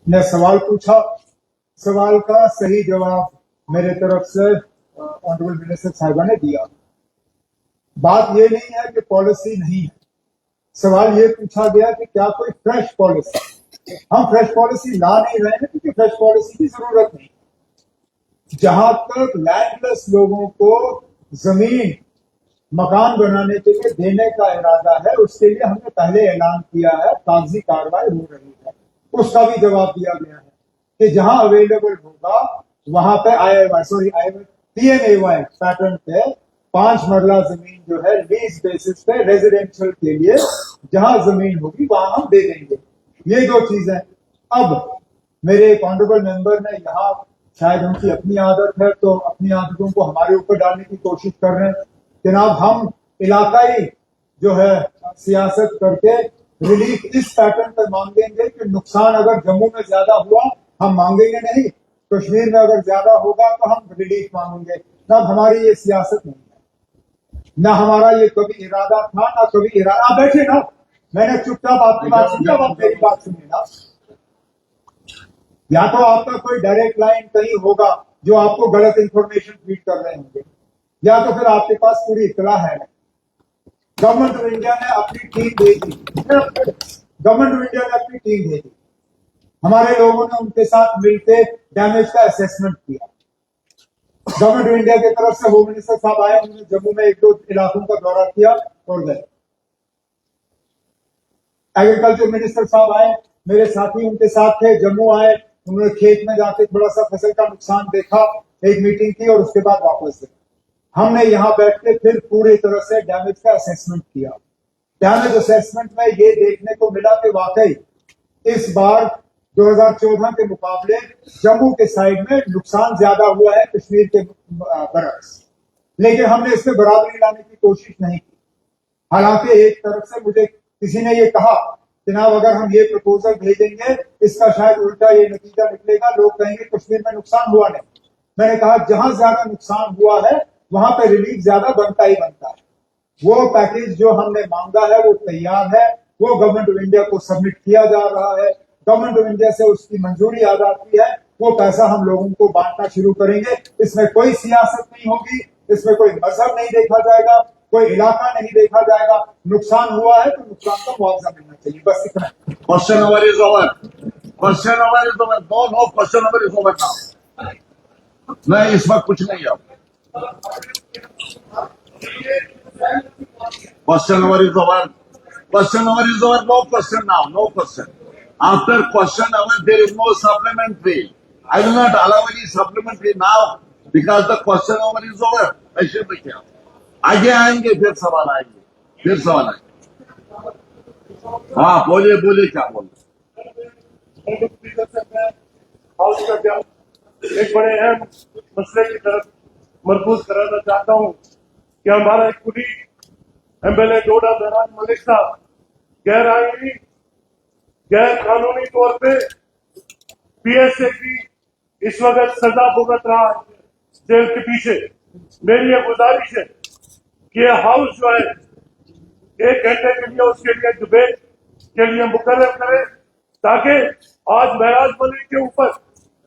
ने सवाल पूछा, सवाल का सही जवाब मेरे तरफ से ऑनरेबल मिनिस्टर साहिबा ने दिया। बात ये नहीं है कि पॉलिसी नहीं है, सवाल ये पूछा गया कि क्या कोई फ्रेश पॉलिसी। हम फ्रेश पॉलिसी ला नहीं रहे हैं क्योंकि फ्रेश पॉलिसी की जरूरत नहीं। जहां तक लैंडलेस लोगों को जमीन मकान बनाने के लिए देने का इरादा है, उसके लिए हमने पहले ऐलान किया है, कागजी कार्रवाई हो रही है। उसका भी जवाब दिया गया है कि जहां अवेलेबल होगा वहां पे पीएमएवाई पैटर्न पे 5 मरला जमीन जो है लीज बेसिस पे रेजिडेंशियल के लिए जहां जमीन होगी वहां हम दे देंगे। ये 2 चीजें। अब मेरे एक ऑनरेबल मेंबर ने यहाँ, शायद उनकी अपनी आदत है तो अपनी आदतों को हमारे ऊपर डालने की कोशिश कर रहे हैं। जनाब, हम इलाकाई जो है सियासत करके रिलीफ इस पैटर्न पर मांगेंगे कि नुकसान अगर जम्मू में ज्यादा हुआ हम मांगेंगे नहीं, कश्मीर में अगर ज्यादा होगा तो हम रिलीफ मांगेंगे। तब हमारी ये सियासत नहीं है, ना हमारा ये कभी इरादा था, ना कभी इरादा। आप बैठे ना, मैंने चुपचाप आपकी बात सुनी, अब आप मेरी बात सुनिए ना। या तो आपका कोई डायरेक्ट लाइन कहीं होगा जो आपको गलत इंफॉर्मेशन फीड कर रहे होंगे, या तो फिर आपके पास पूरी इत्तला है। गवर्नमेंट ऑफ इंडिया ने अपनी टीम भेजी, गवर्नमेंट ऑफ इंडिया ने अपनी टीम भेजी, हमारे लोगों ने उनके साथ मिलकर डैमेज का असेसमेंट किया। गवर्नमेंट ऑफ इंडिया की तरफ से होम मिनिस्टर साहब आए, उन्होंने जम्मू में 1-2 इलाकों का दौरा किया और गए। एग्रीकल्चर मिनिस्टर साहब आए, मेरे साथी उनके साथ थे, जम्मू आए, उन्होंने खेत में जाके थोड़ा सा फसल का नुकसान देखा, एक मीटिंग की और उसके बाद वापस गए। हमने यहां बैठ के फिर पूरी तरह से डैमेज का असेसमेंट किया। डैमेज असेसमेंट में ये देखने को मिला कि वाकई इस बार 2014 के मुकाबले जम्मू के साइड में नुकसान ज्यादा हुआ है कश्मीर के बरक्स, लेकिन हमने इसमें बराबरी लाने की कोशिश नहीं की। हालांकि एक तरफ से मुझे किसी ने ये कहा, जनाब अगर हम ये प्रपोजल भेजेंगे इसका शायद उल्टा ये नतीजा निकलेगा, लोग कहेंगे कश्मीर में नुकसान हुआ नहीं। मैंने कहा जहां ज्यादा नुकसान हुआ है वहां पे रिलीफ ज्यादा बनता ही बनता है। वो पैकेज जो हमने मांगा है वो तैयार है, वो गवर्नमेंट ऑफ इंडिया को सबमिट किया जा रहा है। गवर्नमेंट ऑफ इंडिया से उसकी मंजूरी आ जाती है, वो पैसा हम लोगों को बांटना शुरू करेंगे। इसमें कोई सियासत नहीं होगी, इसमें कोई मजहब नहीं देखा जाएगा, कोई इलाका नहीं देखा जाएगा। नुकसान हुआ है तो नुकसान का मुआवजा मिलना चाहिए, बस इतना। Question over is over. Question over is over. No question over is over now. नहीं, इस वक्त कुछ नहीं है। Question over is over. Question over is over. No question now. No question. After question over, there is no supplementary. I will not allow any supplementary now because the question over is over. ऐसे में क्या? आगे आएंगे, फिर सवाल आएंगे, फिर सवाल आएंगे। हाँ, बोलिए बोलिए, क्या बोलिए। एक बड़े अहम मसले की तरफ मरकूज कराना चाहता हूं कि हमारा एक कुली एमएलए डोडा बहरान मलिक साहब गैर आईनी गैर कानूनी तौर पे पीएसए की इस वक्त सजा भुगत रहा है जेल के पीछे। मेरी ये गुजारिश है कि हाउस जो है 1 घंटे के लिए उसके लिए डिबेट के लिए मुकर्रर करें, ताकि आज महराज मलिक के ऊपर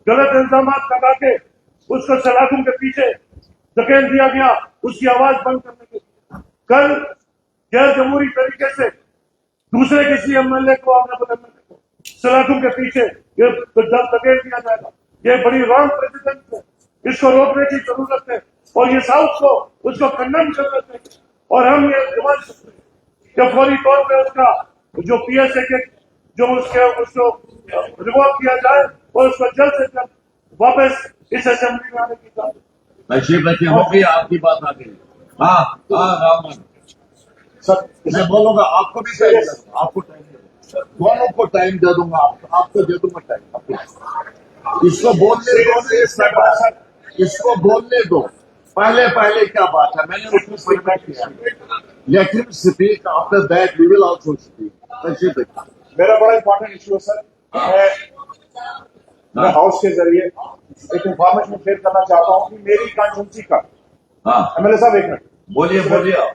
गलत इल्जाम लगा के उसको सलाखों के पीछे धकेल दिया गया, उसकी आवाज बंद करने के लिए। कल गैर जमहूरी तरीके से दूसरे किसी एमएलए को सलाखों के पीछे ये धकेल दिया जाएगा, ये बड़ी रॉन्ग प्रेसिडेंट है, इसको रोकने की जरूरत है और ये साउथ को उसको कंडेम कर सकते हैं। और हम ये डिमांड करते हैं कि फौरी तौर पर उसका जो पीएसए के जो उसको रिवॉल्व किया जाए और उसको जल्द से जल्द वापस इस असेंबली में आने की बात। नशीब रखिए, हो गई आपकी बात आ गई। हाँ हाँ रामन सर, मैं बोलूंगा आपको भी टाइम दूंगा, आपको टाइम दे दोनों को टाइम दे दूंगा, आपको दे दूंगा टाइम। इसको बोलने दो, इसको बोलने दो। पहले क्या बात है, मैंने उसको परमिट किया, let him speak, after that we will also speak. नशीब रखिए। मेरा बड़ा इंपॉर्टेंट इशू है सर, मैं हाउस के जरिए एक इंफॉर्मेशन शेयर करना चाहता हूं कि मेरी कंस्टिट्यूंसी का एमएलए साहब एक मिनट बोलिए बोलिए।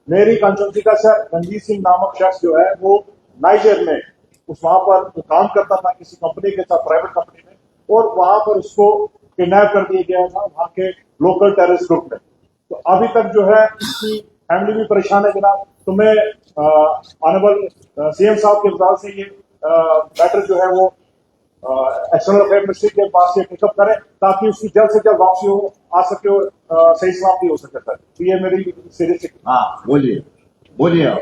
मेरी कंस्टिट्यूंसी का सर रणजीत सिंह नामक शख्स जो है वो नाइजर में उस वहां पर वो काम करता था किसी कंपनी के साथ, प्राइवेट कंपनी में, और वहां पर उसको किडनैप कर दिया गया था वहां के लोकल टेररिस्ट ग्रुप ने। तो अभी तक जो है इसकी फैमिली भी परेशान है जनाब। तो मैं ऑनरेबल सीएम साहब के वजह से ये मैटर जो है वो एक्सटर्नल अफेयर मिनिस्ट्री के पास से पिकअप करें ताकि उसकी जल्द से जल्द वापसी हो आ सके और सही सलामती हो सके। सर तो ये मेरी सीरियस। हाँ बोलिए बोलिए आप।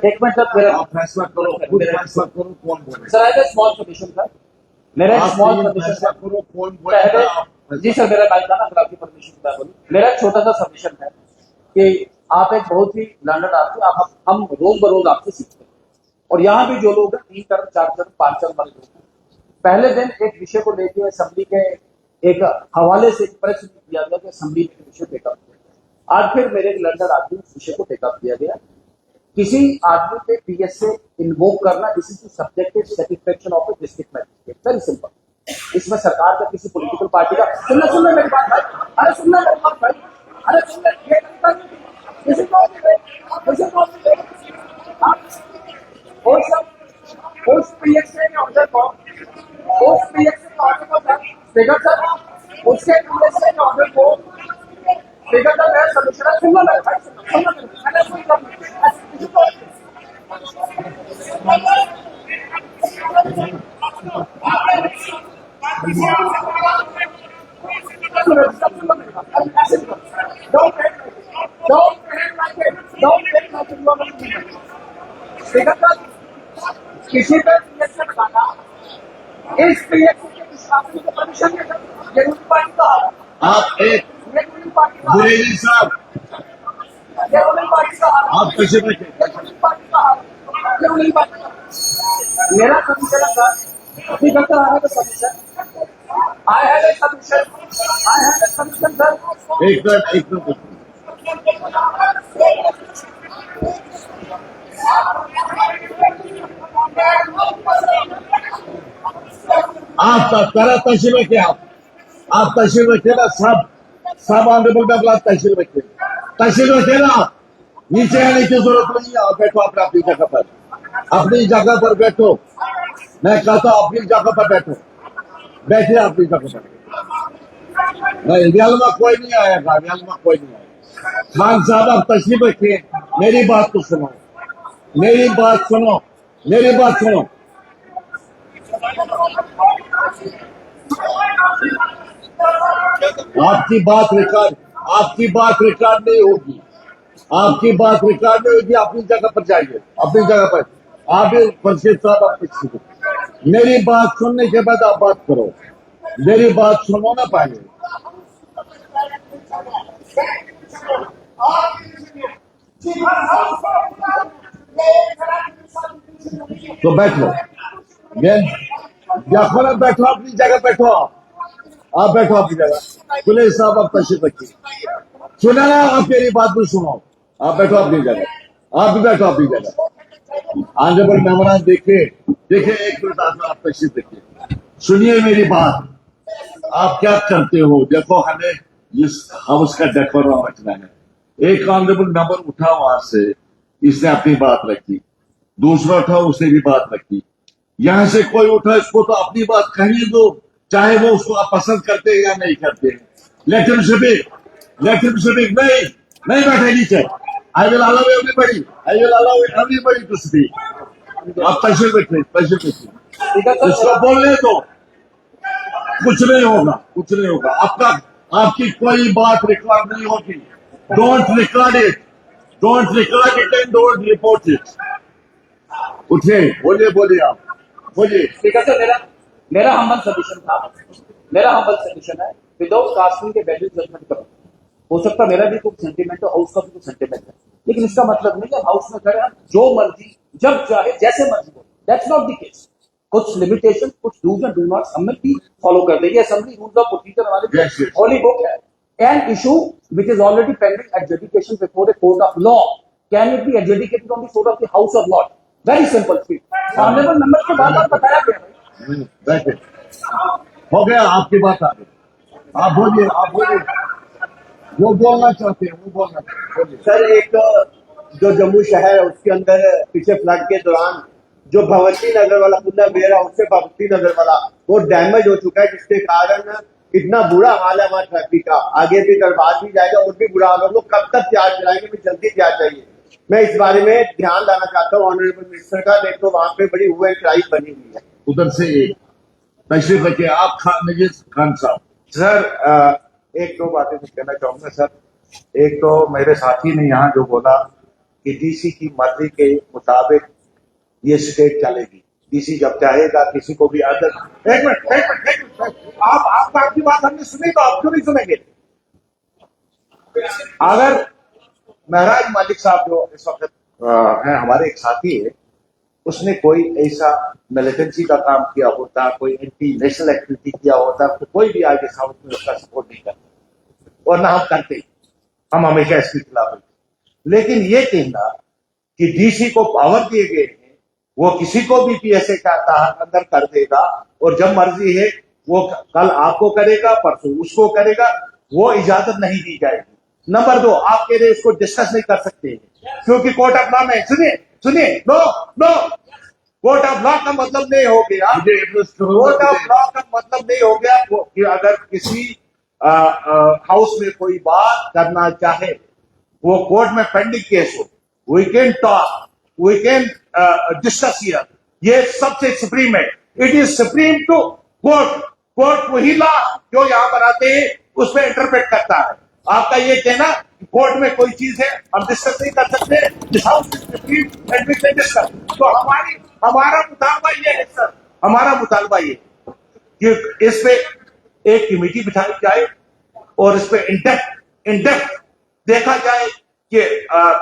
एक मिनट सर, मेरा आप फैसला करो, खुद फैसला करो कौन बोले। Sir I small submission sir, मेरा एक आप स्मॉल ये सबमिशन फैसला सर। करो कौन बोलेगा। आप पहले जी सर, मेरा बाइक था ना, अगर आपकी परमिशन मैं बोलूं, मेरा एक छोटा सा सबमिशन है कि आप एक बहुत ही लर्नड आदमी, आप हम रोज बरोज आपसे सीखते हैं, और यहाँ भी जो लोग हैं 3 टर्म 4 टर्म 5 टर्म वाले लोग हैं, पहले दिन एक विषय को लेकर असेंबली के एक हवाले से प्रेस किया गया कि असेंबली में विषय टेकअप किया। आज फिर मेरे एक लर्नड आदमी उस विषय को टेकअप किया गया। किसी आदमी पे पीएस से इन्वोक करना, this is the subjective satisfaction of A district magistrate, very simple. इसमें सरकार का किसी पॉलिटिकल पार्टी का सुनना मेरी बात भाई, अरे सुनना मेरी बात भाई, अरे सुनना ये किसी को और सब उस पीएसए के ऑर्डर को, उस पीएसए के ऑर्डर को स्पीकर सर, उसके पीएसए के ऑर्डर को स्पीकर का मेरा सॉल्यूशन है। सुनना मेरे भाई, सुनना मेरे, मैंने कोई काम नहीं किया, किसी को किसी पे पीएसए बताना, इस पीएसए के प्रशासन को परमिशन देकर ये उनकी पार्टी का, आप एक ये उनकी पार्टी का, गुरेजी साहब ये उनकी पार्टी का, आप कैसे बैठे। ये उनकी पार्टी का, ये उनकी पार्टी का। मेरा सबमिशन था, अभी तक आ रहा है submission, I have a submission, I have a submission sir. एक मिनट आप करा तहसील में क्या आप तहसील में थे ना, सब ऑनरेबल मेंबर आप तहसील में थे, तहसील में थे ना आप। नीचे आने की जरूरत नहीं है, आप बैठो अपनी जगह पर, अपनी जगह पर बैठो। मैं कहता हूँ अपनी जगह पर बैठो, बैठिए अपनी जगह पर। नहीं रियल में कोई नहीं आएगा, रियल में कोई नहीं आएगा। खान साहब आप तशरीफ रखिए, मेरी बात तो सुनो, मेरी बात सुनो, मेरी बात सुनो। आपकी बात रिकॉर्ड नहीं होगी, आपकी बात रिकॉर्ड नहीं होगी। अपनी जगह पर जाइए, अपनी जगह पर। आप भी फरशीद साहब आप सीखो, मेरी बात सुनने के बाद आप बात करो, मेरी बात सुनो ना पहले। तो बैठ लो, देखो ना, बैठो अपनी जगह, बैठो आप बैठो अपनी जगह। पुलिस साहब आप तशरीफ रखिए, सुना ना, आप मेरी बात भी सुनो, आप बैठो अपनी जगह, आप भी बैठो अपनी जगह। ऑनरेबल मेंबरान देखिए एक मिनट आप तशरीफ रखिए, सुनिए मेरी बात। आप क्या करते हो, देखो हमें इस हाउस का डेकोरम रखना है। एक ऑनरेबल मेंबर उठा वहां से, इसने अपनी बात रखी, दूसरा उठा उसने भी बात रखी, यहां से कोई उठा इसको तो अपनी बात कहने दो, चाहे वो उसको आप पसंद करते हैं या नहीं करते हैं। लेकिन स्पीक नहीं बैठे नीचे। I will allow everybody to speak. आप तशरीफ रखिए, इसको बोलने दो, कुछ नहीं होगा। आपकी कोई बात रिकॉर्ड नहीं होगी। Don't record it and don't report it. उठिए, बोलिए आप बोलिए। ठीक है सर, मेरा हम्बल सजेशन था, मेरा हम्बल सजेशन है, विदाउट कास्टिंग के वैल्यू जजमेंट करो। हो सकता है मेरा भी कुछ सेंटीमेंट है, हाउस का भी कुछ सेंटीमेंट है, लेकिन इसका मतलब नहीं कि हाउस में खड़े हम जो मर्जी जब चाहे जैसे मर्जी हो, दैट्स नॉट द केस। कुछ लिमिटेशन, कुछ डूज एंड डू नॉट हम में भी फॉलो कर देंगे। असेंबली रूल्स ऑफ प्रोसीजर हमारे होली बुक है। An issue which is already pending adjudication before a court of law can it be adjudicated on the court of the house of law? Very simple thing. Honourable member को बार-बार बताया गया है। बैठे, हो गया आपकी बात आ गई। आप बोलिए, वो बोलना चाहते हैं, बोलिए। सर, एक जो जम्मू शहर है उसके अंदर पिछले फ्लड के दौरान जो भगवती नगर वाला पुल बेर है उससे भगवती नगर वाला वो डैमेज हो चुका है, जिसके कारण इतना बुरा हाल है वहां ट्रैफिक का। आगे भी करवाद भी जाएगा और भी बुरा होगा। वो कब तक प्याज चलाएंगे, हमें जल्दी प्याज चाहिए। मैं इस बारे में ध्यान लाना चाहता हूँ ऑनरेबल मिनिस्टर का। नहीं तो वहां पे बड़ी हुआ क्राइम बनी हुई है। उधर से एक तशरीफ रखिए आप नजीर खान साहब। सर एक दो बातें तो कहना चाहूंगा सर। एक तो मेरे साथी ने यहाँ जो बोला कि डीसी की मर्जी के मुताबिक ये स्टेट चलेगी। डीसी जब चाहेगा किसी को भी अंदर एक मिनट आप आपकी बात हमने सुनी तो आप क्यों नहीं सुनेंगे? अगर महराज मलिक साहब जो इस वक्त हैं हमारे एक साथी है, उसने कोई ऐसा मिलिटेंसी का काम किया होता, कोई एंटी नेशनल एक्टिविटी किया होता, तो कोई भी आगे साउथ में उसका सपोर्ट नहीं करता और ना हम करते। हम हमेशा इसके खिलाफ हैं। लेकिन ये कहना कि डीसी को पावर दिए गए हैं, वो किसी को भी पीएसए का अंदर कर देगा और जब मर्जी है वो कल आपको करेगा, परसों उसको करेगा, वो इजाजत नहीं दी जाएगी। नंबर 2, आप कह रहे इसको डिस्कस नहीं कर सकते हैं क्योंकि कोर्ट ऑफ लॉ में सुनिए नो कोर्ट ऑफ लॉ का मतलब नहीं हो गया, कोर्ट ऑफ लॉ का मतलब नहीं हो गया कि अगर किसी हाउस में कोई बात करना चाहे, वो कोर्ट में पेंडिंग केस हो, we can talk, we can discuss here. ये सबसे सुप्रीम है। It is supreme to court. Court वही लॉ जो यहां पर आते हैं उस पर इंटरप्रेट करता है। आपका ये कहना कोर्ट में कोई चीज है हम डिस्कस नहीं कर सकते, this house is supreme and we can discuss. तो हमारा मुतालबा ये है सर, हमारा मुतालबा ये कि इस पे एक कमेटी बिठाई जाए और इस पे इंडेप्थ देखा जाए कि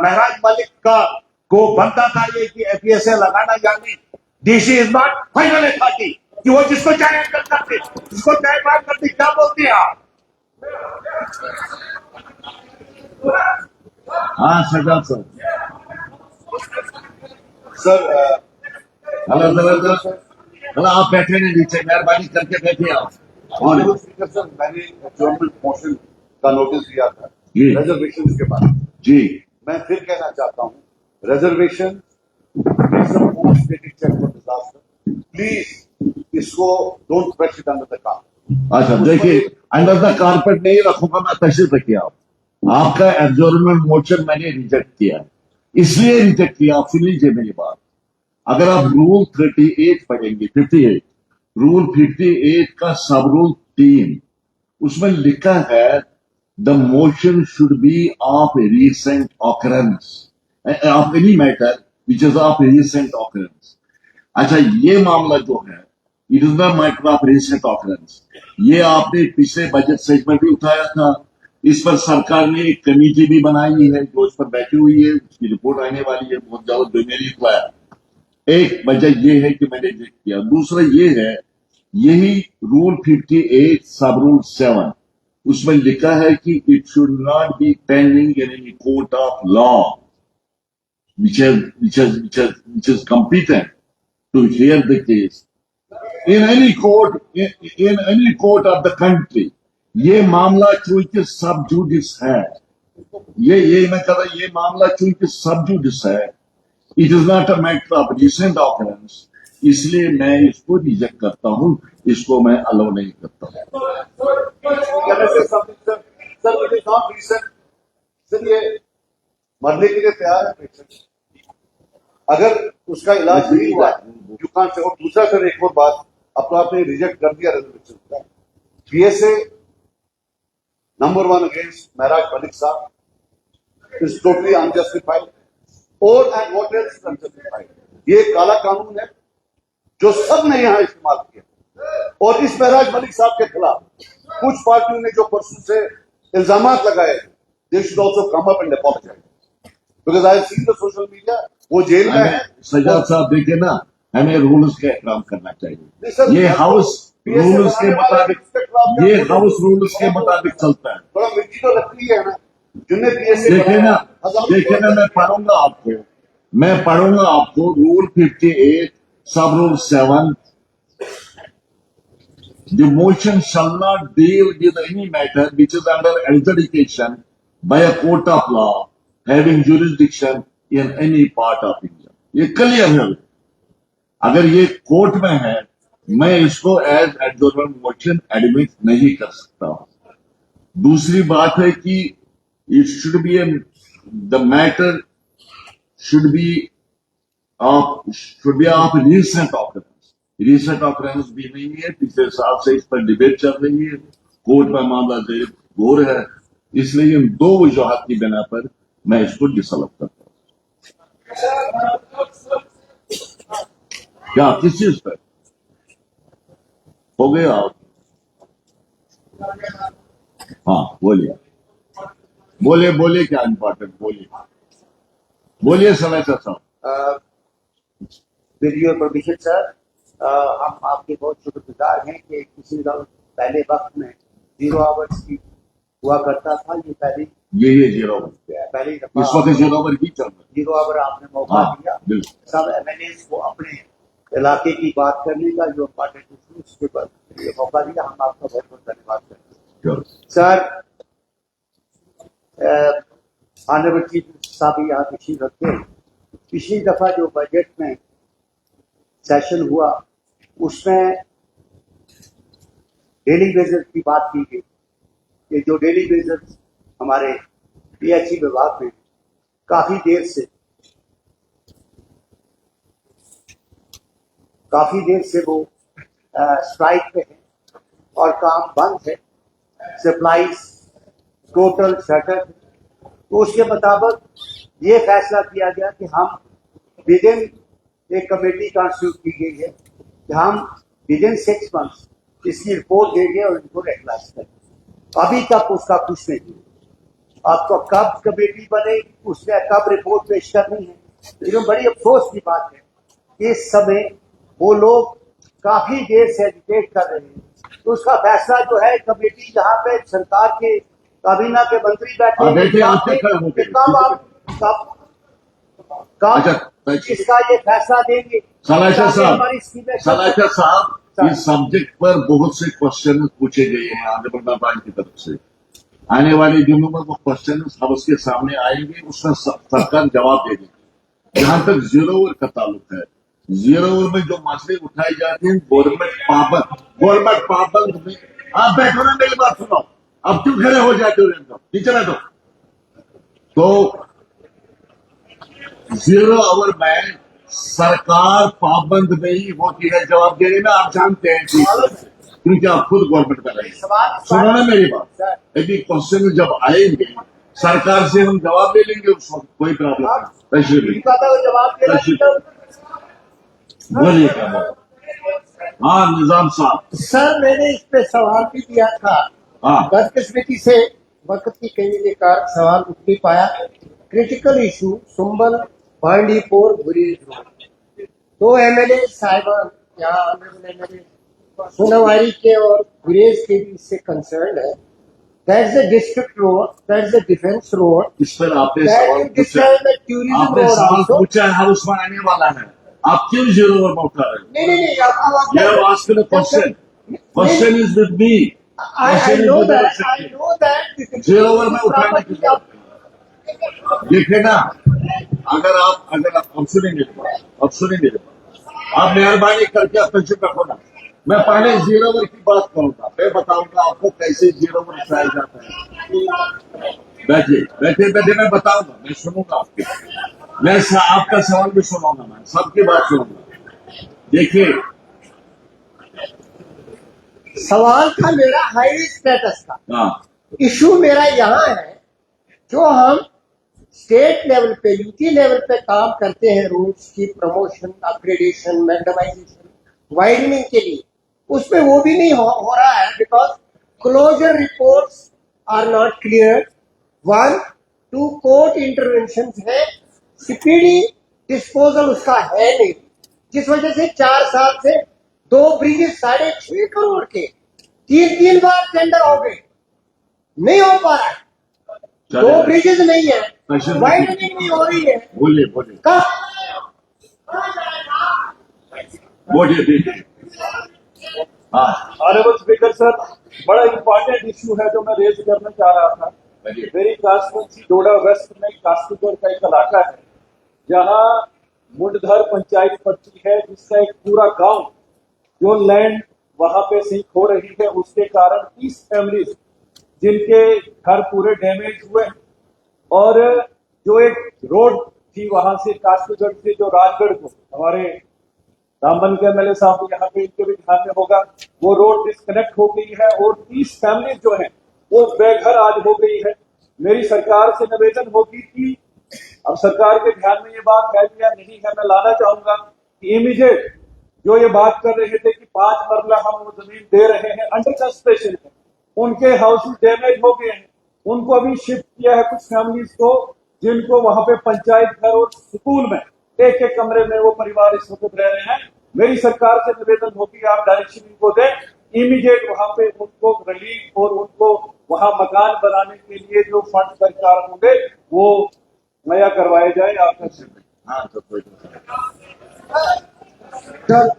महराज मलिक का को बनता था ये कि एपीएसए लगाना या नहीं। DC is not final authority कि वो जिसको चाहे अंदर करते, जिसको चाहे बात करते। क्या बोलते हैं आप? हाँ सजाद साहब। सर हेलो आप बैठे नहीं नीचे, मेहरबानी करके बैठे आप। ऑनरेबल स्पीकर सर, मैंने एडजॉर्नमेंट मोशन का नोटिस दिया था जी। रिजर्वेशन के बारे में। जी मैं फिर कहना चाहता हूँ, रिजर्वेशन प्लीज इसको don't brush it under the car. अच्छा देखिए, अंडर द कारपेट नहीं रखूंगा मैं, तशरीफ रखिए आप। आपका एडजॉर्नमेंट मोशन मैंने रिजेक्ट किया है, इसलिए रिजेक्ट किया, आप सुन लीजिए मेरी बात। अगर आप रूल 38 पढ़ेंगे, 58 रूल 58 का सब रूल 3, उसमें लिखा है the motion should be of recent occurrence of any matter which is of recent occurrence. अच्छा ये मामला जो है it is the matter of recent occurrence. ये आपने पिछले बजट सेशन में भी उठाया था। इस पर सरकार ने एक कमेटी भी बनाई है जो इस पर बैठी हुई है, उसकी रिपोर्ट आने वाली है बहुत जल्द, जो मेरी रिक्वायर। एक वजह ये है कि मैंने रिजेक्ट किया। दूसरा ये है, यही रूल 58 सब रूल 7 उसमें लिखा है कि it should not be pending in any court of law which is competent to hear the case in any court of the country। ये मामला चूंकि सब जुडिस है, ये मैं कह रहा, ये मामला चूंकि सब जुडिस है, it is not a matter of recent occurrence, इसलिए मैं इसको रिजेक्ट करता हूं, इसको मैं अलाउ नहीं करता सर ये मरने के लिए तैयार है पेशेंट, अगर उसका इलाज नहीं हुआ यू कांट से। और दूसरा सर एक और बात, अब तो आपने रिजेक्ट कर दिया रेजोल्यूशन का। पीएसए नंबर 1 अगेंस्ट महराज मलिक साहब इज टोटली अनजस्टिफाइड और and what else is unjustified. ये काला कानून है जो सबने यहां इस्तेमाल किया। और इस महराज मलिक साहब के खिलाफ कुछ पार्टियों ने जो परसों से इल्जामात लगाए, they should also come up and apologise because I have seen the social media. वो जेल में है। सजाद साहब देखिए ना, हमें रूल्स का एहतराम करना चाहिए। ये हाउस रूल्स के मुताबिक, ये हाउस रूल्स के मुताबिक चलता है। थोड़ा मिट्टी तो लगती है ना, जिन्हें पीएसए देखिए ना मैं पढ़ूंगा आपको रूल 58 सब rule 7। The motion shall not deal with any matter which is under adjudication by a court of law having jurisdiction in any part of India. ये क्लियर है। अगर ये कोर्ट में है, मैं इसको एज एडजॉर्नमेंट मोशन एडमिट नहीं कर सकता हूं। दूसरी बात है कि it should be the matter should be of recent occurrence. Recent occurrence भी नहीं है, पिछले साल से इस पर डिबेट चल रही है, कोर्ट में मामला गौर है, इसलिए इन दो वजूहत की बिना पर मैं इसको डिसॉल्व करता हूं। क्या किस चीज पर हो गया आप? हाँ बोलिए बोलिए बोलिए, क्या इंपॉर्टेंट बोलिए सलाइचा साहब। विद योर परमिशन सर, हम आपके बहुत शुक्रगुजार हैं कि किसी पहले वक्त में 0 आवर्स की हुआ करता था, ये पहले ये 0 आवर पहली इस दफा वक्त 0 आवर ही चल रहा 0 आवर आपने मौका हाँ, दिया बिल्कुल। सब एमएलए को अपने इलाके की बात करने का, जो इम्पोर्टेंट इशू उसके ऊपर ये मौका दिया। हम आपका बहुत बहुत धन्यवाद करते हैं सर। ऑनरेबल चीफ साहब यहाँ तशरीफ रखते हैं। पिछली दफा जो बजट में सेशन हुआ उसमें डेली वेजेस की बात की गई कि जो डेली वेजेस हमारे पीएचई विभाग में काफी देर से वो स्ट्राइक पे है और काम बंद है, सप्लाईज टोटल शटर। तो उसके मुताबिक ये फैसला किया गया कि हम विद इन एक कमेटी कॉन्स्टिट्यूट की गई है कि हम विद इन 6 मंथ्स इसकी रिपोर्ट देंगे और इनको रेगुलाइज करेंगे। अभी तक उसका कुछ नहीं। आपको कब कमेटी बने, उसने कब रिपोर्ट पेश करनी है, लेकिन बड़ी अफसोस की बात है कि इस समय वो लोग काफी देर से एजिटेट कर रहे हैं। तो उसका फैसला जो है कमेटी जहाँ पे सरकार के काबीना के मंत्री बैठे कब इसका ये फैसला देंगे। सलाइचा हमारी स्कीमें साहब, इस सब्जेक्ट पर बहुत से क्वेश्चन पूछे गए हैं ऑनरेबल मेंबर की तरफ से। आने वाले दिनों में वो क्वेश्चन हाउस के सामने आएंगे, उसका सरकार जवाब देगी। जहां तक 0 आवर का ताल्लुक है, 0 आवर में जो मसले उठाए जाते हैं गवर्नमेंट पाबंद में, आप बैठो ना, मेरी बात सुनो। अब क्यों खड़े हो जाते हो एकदम नीचे बैठो। तो 0 आवर में सरकार पाबंद नहीं होती है जवाब देने में, आप जानते हैं क्योंकि आप खुद गवर्नमेंट में रहे। सुनो ना मेरी बात, यदि क्वेश्चन जब आएंगे सरकार से हम जवाब दे लेंगे, उस वक्त कोई प्रॉब्लम नहीं। बोलिए क्या बात? हाँ निजाम साहब। सर मैंने इस पे सवाल भी दिया था, हाँ बदकिस्मती से वक्त की कमी के कारण सवाल उठ नहीं पाया। क्रिटिकल इशू सुंबल बांडीपुर गुरेज रोड, 2 एमएलए साहिबान यहाँ ऑनरेबल एमएलए सोनावारी के और गुरेज के भी इससे कंसर्न है। That is the district road, that is the defence road, इस पर आपने सवाल पूछा है, हाउस में आने वाला है, आप क्यों 0 आवर में उठा रहे हैं? नहीं question is with me. I know that 0 hour में उठाने की जरूरत है। देखे ना, अगर आप हम सुनेंगे आप मेहरबानी करके अपने चुप रखो ना। मैं पहले 0 आवर की बात करूंगा, मैं बताऊंगा आपको कैसे 0 आवर उठाया जाता है। बैठिए मैं बताऊंगा, मैं सुनूंगा आपके, मैं आपका सवाल भी सुनूंगा, मैं सबकी बात सुनूंगा। देखिए सवाल था मेरा हाई स्टेटस का। हाँ इशू मेरा यहाँ है, जो हम स्टेट लेवल पे यूटी लेवल पे काम करते हैं रोड्स की प्रमोशन, अपग्रेडेशन, मैग्नेमाइजेशन, वाइडनिंग के लिए, उसमें वो भी नहीं हो रहा है because closure reports are not clear. 1, 2 court intervention है, स्पीडी डिस्पोजल उसका है नहीं, जिस वजह से 4 साल से 2 ब्रिजेस 6.5 करोड़ के 3 बार टेंडर हो गए, नहीं हो पा रहा है। 2 ब्रिजेस नहीं है, वाइडनिंग नहीं हो रही है। बोलिए हाँ ऑनरेबल स्पीकर सर, बड़ा इंपॉर्टेंट इशू है जो मैं रेज करना चाह रहा था। मेरी कांस्टिट्यूंसी डोडा वेस्ट में कास्तीपुर का एक इलाका है जहां मुंडधर पंचायत पड़ती है, जिसका एक पूरा गांव जो लैंड वहां पे सिंक हो रही है, उसके कारण 30 फैमिलीज जिनके घर पूरे डैमेज हुए हैं। और जो एक रोड थी वहां से काशीगढ़ से जो राजगढ़ को, हमारे रामबन के एमएलए साहब यहाँ पे इनके भी ध्यान में होगा, वो रोड डिस्कनेक्ट हो गई है और 30 फैमिलीज जो है वो बेघर आज हो गई है। मेरी सरकार से निवेदन होगी कि अब सरकार के ध्यान में ये बात है या नहीं है, मैं लाना चाहूंगा कि इमीडिएट जो ये बात कर रहे थे कि 5 मरला हम वो जमीन दे रहे हैं, अंडर कंस्ट्रक्शन है, उनके हाउसेस डैमेज हो गए हैं, उनको अभी शिफ्ट किया है कुछ फैमिलीज को, जिनको वहां पे पंचायत घर और स्कूल में एक एक कमरे में वो परिवार इस वक्त रह रहे हैं। मेरी सरकार से निवेदन होगी आप डायरेक्शन इनको दें, इमीडिएट वहां पे उनको रिलीफ और उनको वहां मकान बनाने के लिए जो फंड सरकार होंगे वो मुहैया करवाए जाए। आपका हाँ तो कोई सर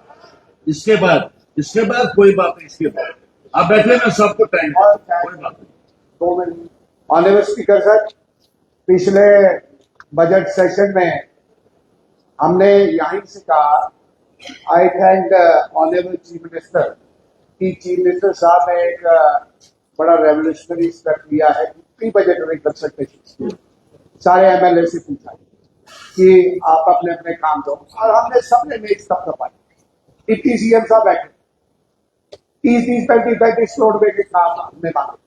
इसके बाद कोई बात नहीं। इसके बाद आप बैठे, मैं सबको टाइम कोई बात नहीं। 2 मिनट। ऑनरेबल स्पीकर सर, पिछले बजट सेशन में हमने यहीं से कहा, आई थैंक ऑनरेबल चीफ मिनिस्टर कि चीफ मिनिस्टर साहब ने एक बड़ा रेवोल्यूशनरी स्टेप लिया है कि प्री बजटरी कंसल्टेशन सारे एमएलए से पूछा कि आप अपने अपने काम दो, और हमने सबने मेज तक दबाई। डिप्टी सीएम साहब बैठे 30-35 करोड़ रुपए के काम हमने मांगे,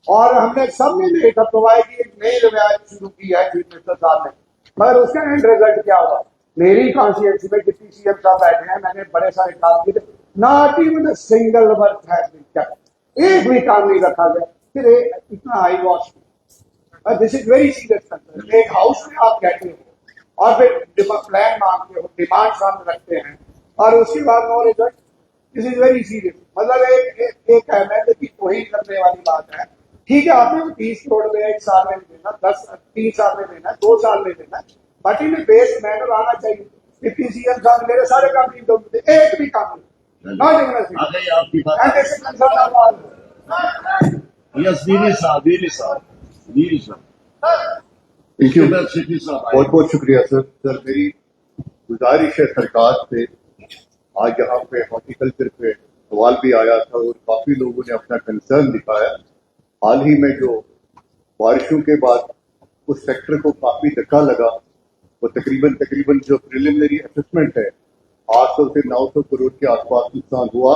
और हमने सबने मेज तक दबाई कि एक नई रिवायत शुरू की है चीफ मिनिस्टर साहब ने। मगर उसका एंड रिजल्ट क्या हुआ? मेरी कॉन्स्टिट्यूंसी में डिप्टी सीएम साहब बैठे हैं, मैंने बड़े सारे काम किए, not even single work has been done, एक भी काम नहीं रखा गया। फिर इतना high wash, this is very serious concern. एक हाउस में आप कहते हो और फिर प्लान मांगते हो, डिमांड सामने रखते हैं, और उसके बाद no result, this is very serious. मतलब एक एमएलए की वही करने वाली बात है। ठीक है, आपने 30 करोड़ रुपए 1 साल में देना, 3 साल में देना, 2 साल में देना, बट इन बेस मैनर आना चाहिए। डिप्टी सीएम साहब मेरे सारे काम नहीं दोगे, एक भी काम नहीं, नॉट आ गई आपकी बात। यस वीरी साहब थैंक यू। सिटी साहब बहुत बहुत शुक्रिया सर। सर मेरी गुजारिश है सरकार से, आज यहाँ पे हॉर्टिकल्चर पे सवाल भी आया था और काफी लोगों ने अपना कंसर्न दिखाया। हाल ही में जो बारिशों के बाद उस सेक्टर को काफी धक्का लगा, वो तकरीबन जो प्रिलिमिनरी असेसमेंट है 800 से 900 करोड़ के आसपास नुकसान हुआ।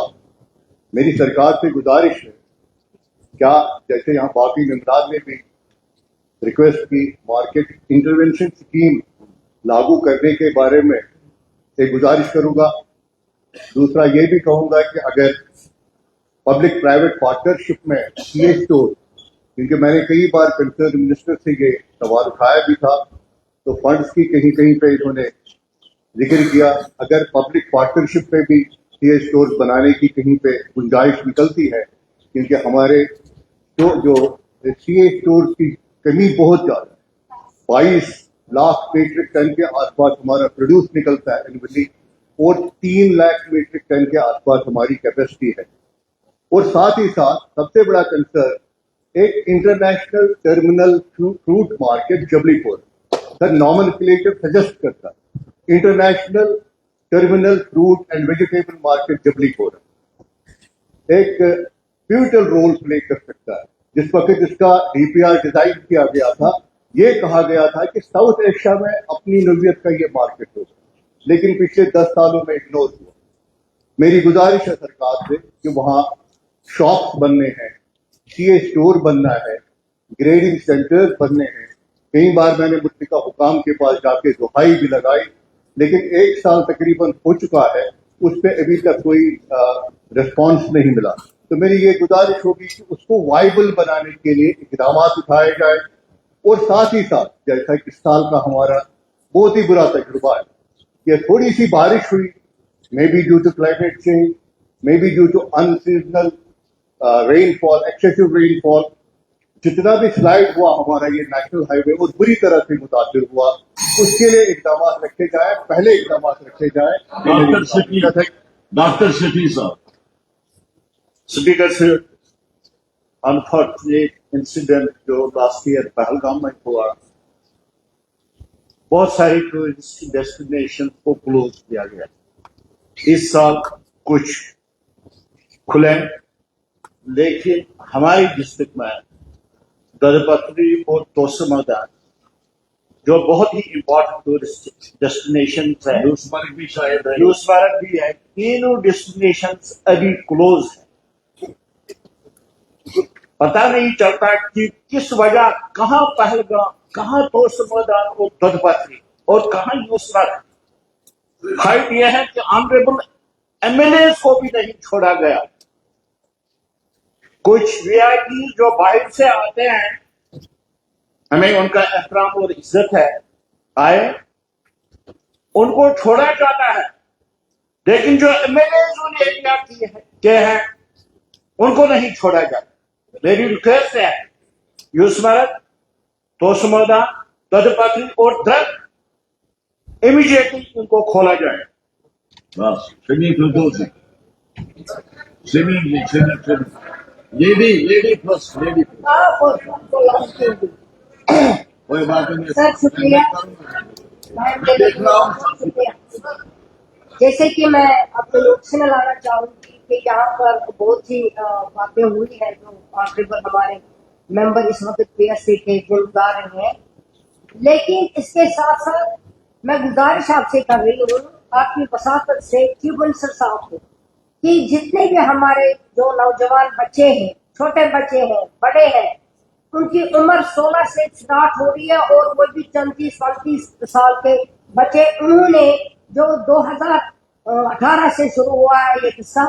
मेरी सरकार से गुजारिश है, क्या जैसे यहाँ बाकी मेंबरान ने भी रिक्वेस्ट की, मार्केट इंटरवेंशन स्कीम लागू करने के बारे में एक गुजारिश करूंगा। दूसरा ये भी कहूंगा कि अगर पब्लिक प्राइवेट पार्टनरशिप में सीए स्टोर, क्योंकि मैंने कई बार कंसर्न मिनिस्टर से ये सवाल उठाया भी था, तो फंड्स की कहीं कहीं पे इन्होंने जिक्र किया, अगर पब्लिक पार्टनरशिप पे भी सीए स्टोर बनाने की कहीं पे गुंजाइश निकलती है, क्योंकि हमारे जो सीए स्टोर की कमी बहुत ज्यादा है। 22 लाख मीट्रिक टन के आसपास हमारा प्रोड्यूस निकलता है एनुअली, और 3 लाख मीट्रिक टन के आसपास हमारी कैपेसिटी है। और साथ ही साथ सबसे बड़ा कंसर्न एक international terminal fruit market Jablipur, sir nomenclature suggest करता है international terminal fruit and vegetable market Jablipur एक पिवटल रोल प्ले कर सकता है। जिस वक्त इसका डीपीआर डिजाइन किया गया था, ये कहा गया था कि साउथ एशिया में अपनी नोवियत का ये मार्केट होगा, लेकिन पिछले 10 सालों में इग्नोर हुआ। मेरी गुजारिश है सरकार से कि वहां शॉप्स बनने हैं, सीए स्टोर बनना है, ग्रेडिंग सेंटर्स बनने हैं। कई बार मैंने मुत्तलिका हुकाम के पास जाके दुहाई भी लगाई, लेकिन 1 साल तकरीबन हो चुका है, उस पर अभी तक कोई रिस्पॉन्स नहीं मिला। तो मेरी ये गुजारिश होगी कि उसको वाइबल बनाने के लिए इकदाम उठाए जाए। और साथ ही साथ जैसा कि इस साल का हमारा बहुत ही बुरा तजुर्बा है, कि थोड़ी सी बारिश हुई, maybe due to climate change, maybe due to unseasonal rainfall, excessive rainfall, जितना भी स्लाइड हुआ हमारा ये नेशनल हाईवे और बुरी तरह से मुतासिर हुआ, उसके लिए इकदाम रखे जाए, पहले इकदाम रखे जाए। डॉक्टर सिटी साहब। स्पीकर से अनफॉर्चुनेट इंसिडेंट जो लास्ट ईयर पहलगाम में हुआ, बहुत सारी टूरिस्ट डेस्टिनेशन को क्लोज किया गया। इस साल कुछ खुले, लेकिन हमारी डिस्ट्रिक्ट में दरपत्री और तोसमदार जो बहुत ही इंपॉर्टेंट टूरिस्ट डेस्टिनेशन है, यूसमर्ग भी शायद है। यूसमर्ग भी है, तीनों डेस्टिनेशन अभी क्लोज है। पता नहीं चलता कि किस वजह, कहां पहलगाम, कहां तोसमदार और दरपत्री और कहां यूसमर्ग। फाइट यह है कि ऑनरेबल एमएलए को भी नहीं छोड़ा गया। कुछ वीआईपी जो बाहर से आते हैं, हमें उनका एहतराम और इज्जत है, आए, उनको छोड़ा जाता है, लेकिन जो एमएलए उन्हें एरिया के हैं उनको नहीं छोड़ा जाता। मेरी रिक्वेस्ट है यूसमर्ग, तोसमदा, तदपत्री और दर इमीडिएटली उनको खोला जाए। बस फिर स्विमिंग लेडी फर्स्ट, लेडी कोई बात नहीं सर, शुक्रिया। देख रहा हूँ। शुक्रिया। जैसे कि मैं आपको नोटिस में लाना चाहूंगी कि यहाँ पर बहुत ही बातें हुई है जो ऑनरेबल हमारे मेंबर इस वक्त पीएससी के गुजार रहे हैं, लेकिन इसके साथ साथ मैं गुजारिश आपसे कर रही हूँ आपकी वसातत से चीफ मिनिस्टर साहब को कि जितने भी हमारे जो नौजवान बच्चे हैं, छोटे बच्चे हैं, बड़े हैं, उनकी उम्र 16 से स्टार्ट हो रही है और वो भी 34-35 साल के बच्चे, उन्होंने जो 2018 से शुरू हुआ है ये किस्सा,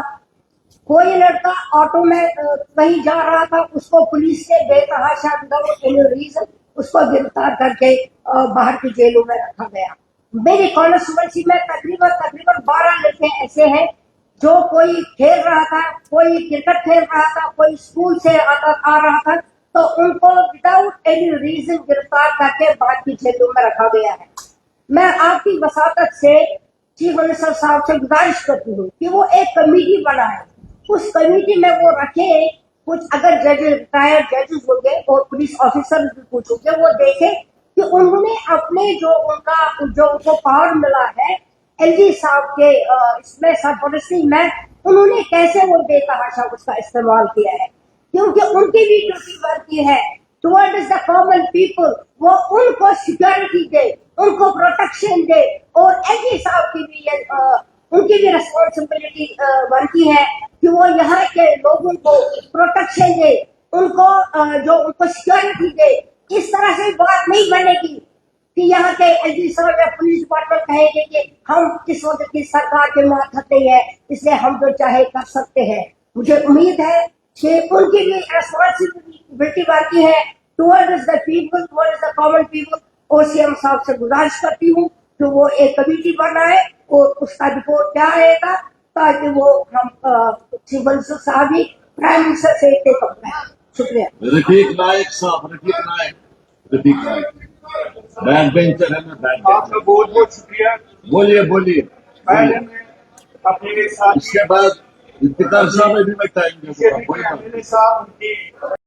कोई लड़का ऑटो में कहीं जा रहा था, उसको पुलिस ने बेतहाशा विदाउट एनी रीजन उसको गिरफ्तार करके बाहर की जेलों में रखा गया। मेरी कॉन्स्टिट्यूएंसी में तकरीबन 12 लड़के ऐसे हैं जो कोई खेल रहा था, कोई क्रिकेट खेल रहा था, कोई स्कूल से आ रहा था, तो उनको विदाउट एनी रीजन गिरफ्तार करके बाहर की जेलों में रखा गया है। मैं आपकी वसातत से चीफ मिनिस्टर साहब से गुजारिश करती हूँ कि वो एक कमेटी बनाए, उस कमेटी में वो रखे कुछ, अगर जजेस, रिटायर्ड जजेस होंगे और पुलिस ऑफिसर भी कुछ होंगे, वो देखे कि उन्होंने अपने जो उनको पावर मिला है एलजी साहब के इसमें सरपरस्ती में, उन्होंने कैसे वो बेतहाशा उसका इस्तेमाल किया है, क्योंकि उनकी भी ड्यूटी बनती है टुवर्ड्स द कॉमन पीपल, वो उनको सिक्योरिटी दे, उनको प्रोटेक्शन दे, और एलजी साहब की भी उनकी भी रिस्पॉन्सिबिलिटी बनती है कि वो यहाँ के लोगों को प्रोटेक्शन दे, उनको जो उनको सिक्योरिटी दे। इस तरह से बात नहीं बनेगी कि यहाँ के एलजी साहब या पुलिस डिपार्टमेंट कहेंगे कि हम इस वक्त की सरकार के मातहत नहीं है, इसलिए हम जो चाहे कर सकते हैं। मुझे उम्मीद है कि उनकी भी रिस्पॉन्सिबिलिटी बनती है towards the people, towards the common people. और सीएम साहब से गुजारिश करती हूँ कि वो एक कमेटी बनाए और उसका रिपोर्ट क्या आएगा, ताकि वो हम चीफ मिनिस्टर साहब ही प्राइम मिनिस्टर से टेक अप करें। शुक्रिया। रफीक नायक साहब, रफीक नायक बैक बेंचर है। मैं बैक आपका बहुत बहुत शुक्रिया। बोलिए। मैंने अपने साथ इसके बाद इफ्तिकार साहब अभी मैं टाइम दूंगा। एमएलए साहब उनकी